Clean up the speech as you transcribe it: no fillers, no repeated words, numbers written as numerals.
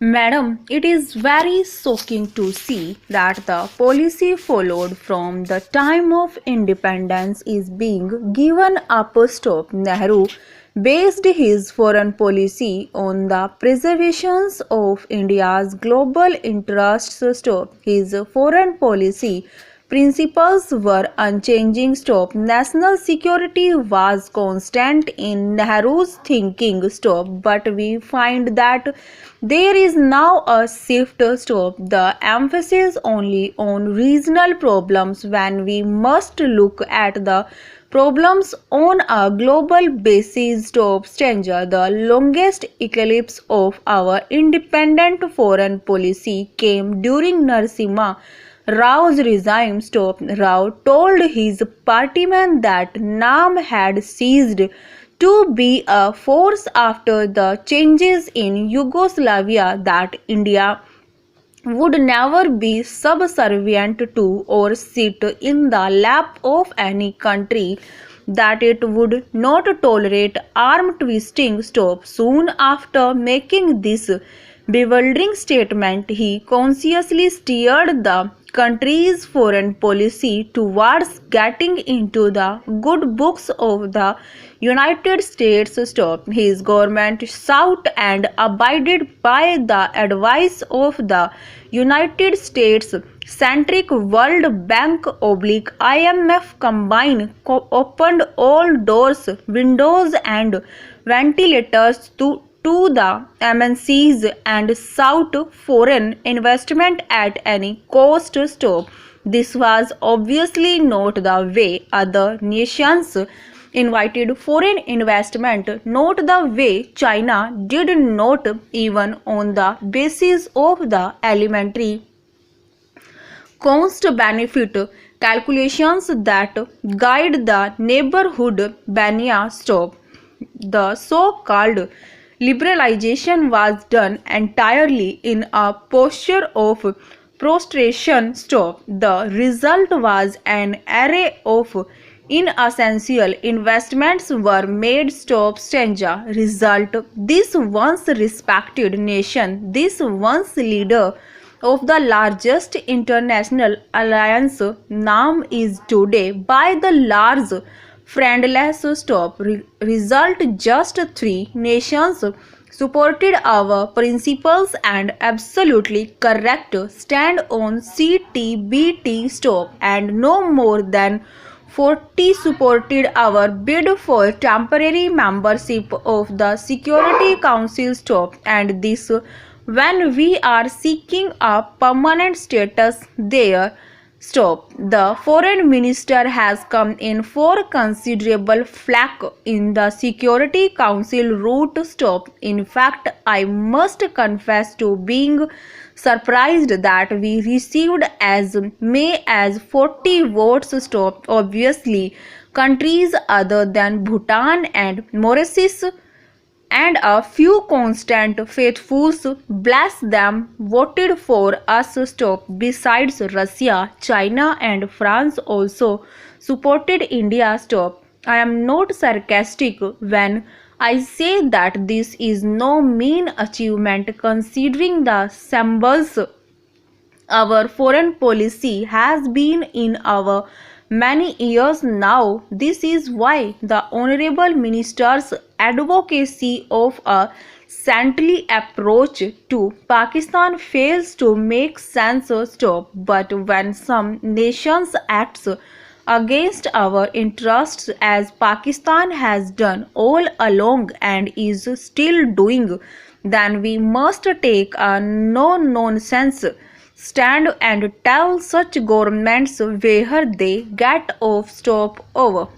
Madam, it is very shocking to see that the policy followed from the time of independence is being given up. Stop. Nehru based his foreign policy on the preservation of India's global interests. Stop. His foreign policy principles were unchanging. Stop. National security was constant in Nehru's thinking. Stop. But we find that there is now a shift. Stop. The emphasis only on regional problems when we must look at the problems on a global basis. Stop. Stranger. The longest eclipse of our independent foreign policy came during Narasimha Rao's regime. Stop. Rao told his partymen that Nam had ceased to be a force after the changes in Yugoslavia, that India would never be subservient to or sit in the lap of any country, that it would not tolerate arm twisting. Stop. Soon after making this bewildering statement, he consciously steered the country's foreign policy towards getting into the good books of the United States. Stop. His government sought and abided by the advice of the United States centric World Bank oblique IMF combined opened all doors, windows and ventilators to the MNCs and sought foreign investment at any cost. Stop. This was obviously not the way other nations invited foreign investment, not the way China did, not even on the basis of the elementary cost benefit calculations that guide the neighborhood banana. Stop. The so-called liberalization was done entirely in a posture of prostration. Stop. The result was an array of inessential investments were made. Stop. Stranger. Result. This once respected nation, this once leader of the largest international alliance, NAM, is today by the large friendless. Stop. Result. Just three nations supported our principles and absolutely correct stand on CTBT. Stop. And no more than 40 supported our bid for temporary membership of the Security Council. Stop. And this when we are seeking a permanent status there. Stop. The foreign minister has come in for considerable flack in the Security Council route. Stop. In fact, I must confess to being surprised that we received as many as 40 votes. Stop. Obviously, countries other than Bhutan and Mauritius and a few constant faithfuls, bless them, voted for us. Stop. Besides, Russia, China and France also supported India. Stop. I am not sarcastic when I say that this is no mean achievement considering the symbols our foreign policy has been in our many years now. This is why the Honorable Minister's advocacy of a saintly approach to Pakistan fails to make sense. Stop. But when some nations acts against our interests, as Pakistan has done all along and is still doing, then we must take a no-nonsense stand and tell such governments where they get off. Stop. Over.